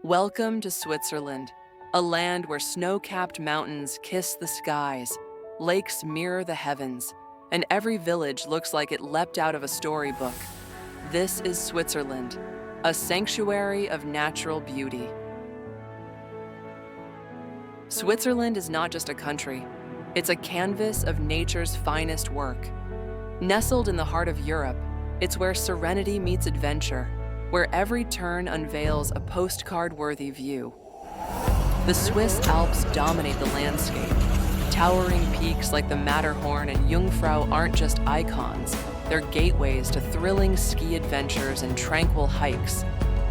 Welcome to Switzerland, a land where snow-capped mountains kiss the skies, lakes mirror the heavens, and every village looks like it leapt out of a storybook. This is Switzerland, a sanctuary of natural beauty. Switzerland is not just a country, it's a canvas of nature's finest work. Nestled in the heart of Europe, it's where serenity meets adventure, where every turn unveils a postcard-worthy view. The Swiss Alps dominate the landscape. Towering peaks like the Matterhorn and Jungfrau aren't just icons, they're gateways to thrilling ski adventures and tranquil hikes.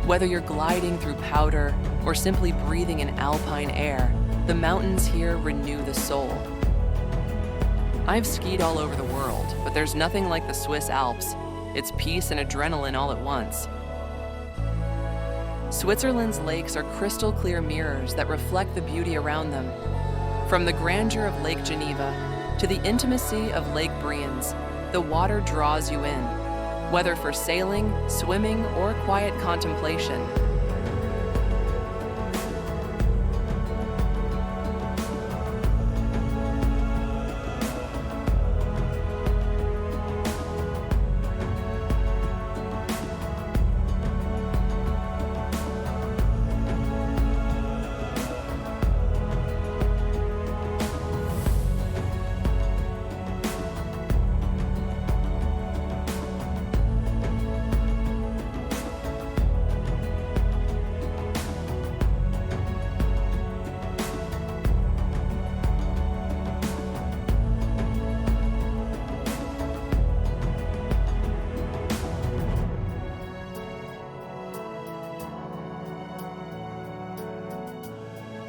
Whether you're gliding through powder or simply breathing in alpine air, the mountains here renew the soul. I've skied all over the world, but there's nothing like the Swiss Alps. It's peace and adrenaline all at once. Switzerland's lakes are crystal clear mirrors that reflect the beauty around them. From the grandeur of Lake Geneva to the intimacy of Lake Brienz, the water draws you in, whether for sailing, swimming, or quiet contemplation.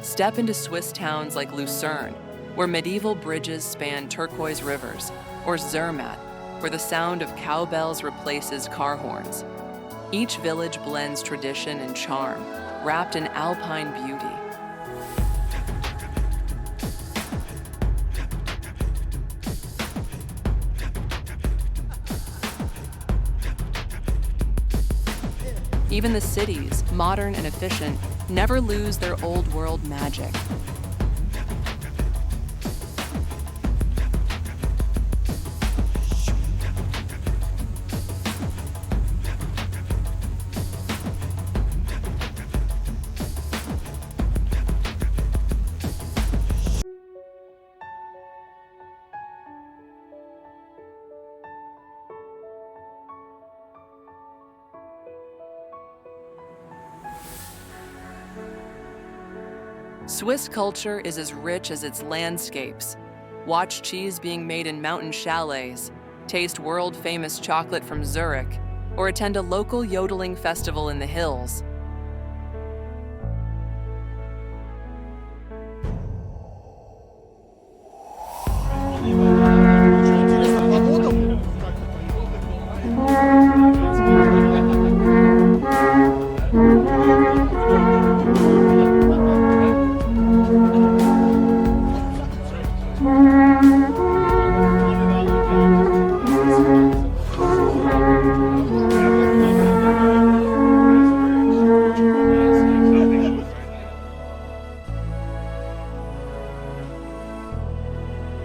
Step into Swiss towns like Lucerne, where medieval bridges span turquoise rivers, or Zermatt, where the sound of cowbells replaces car horns. Each village blends tradition and charm, wrapped in alpine beauty. Even the cities, modern and efficient, never lose their old world magic. Swiss culture is as rich as its landscapes. Watch cheese being made in mountain chalets, taste world-famous chocolate from Zurich, or attend a local yodeling festival in the hills.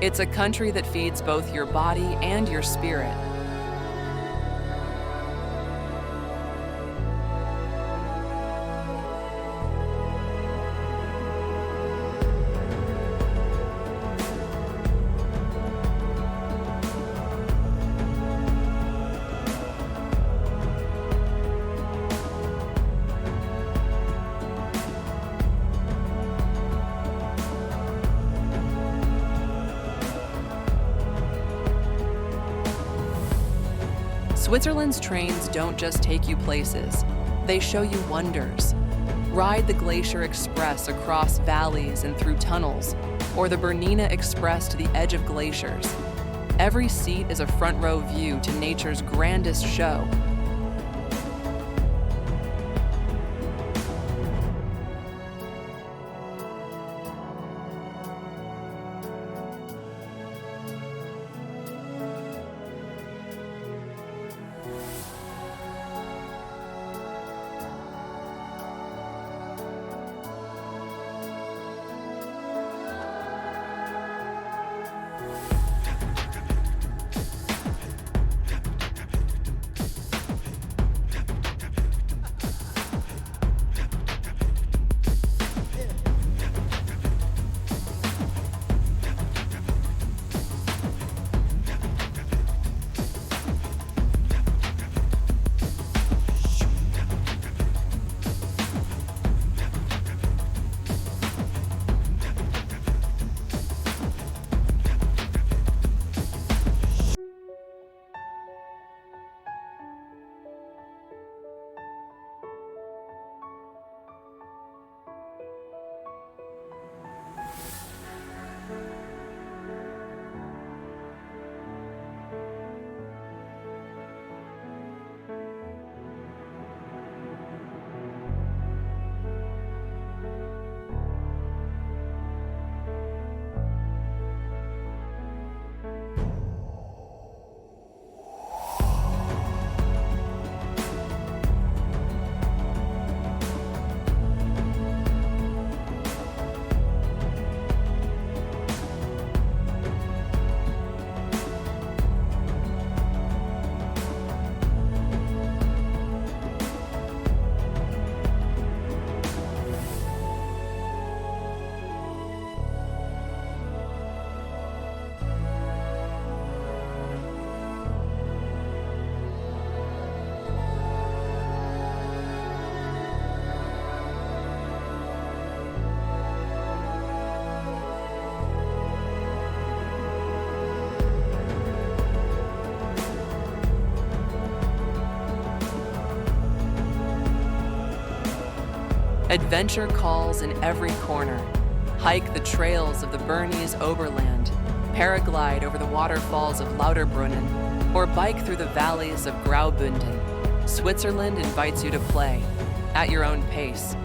It's a country that feeds both your body and your spirit. Switzerland's trains don't just take you places, they show you wonders. Ride the Glacier Express across valleys and through tunnels, or the Bernina Express to the edge of glaciers. Every seat is a front row view to nature's grandest show. Adventure calls in every corner. Hike the trails of the Bernese Oberland, paraglide over the waterfalls of Lauterbrunnen, or bike through the valleys of Graubünden. Switzerland invites you to play at your own pace.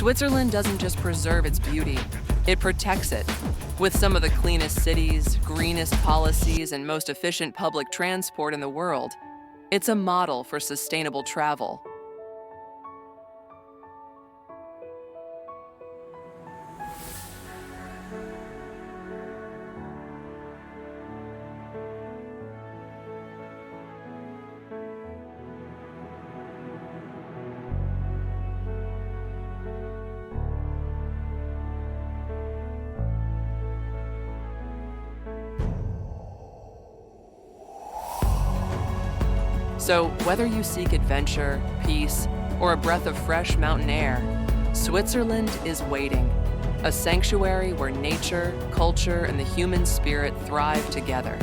Switzerland doesn't just preserve its beauty, it protects it. With some of the cleanest cities, greenest policies, and most efficient public transport in the world, it's a model for sustainable travel. So, whether you seek adventure, peace, or a breath of fresh mountain air, Switzerland is waiting. A sanctuary where nature, culture, and the human spirit thrive together.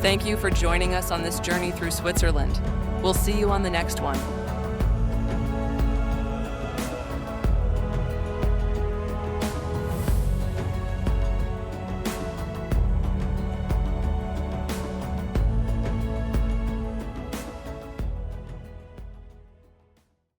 Thank you for joining us on this journey through Switzerland. We'll see you on the next one.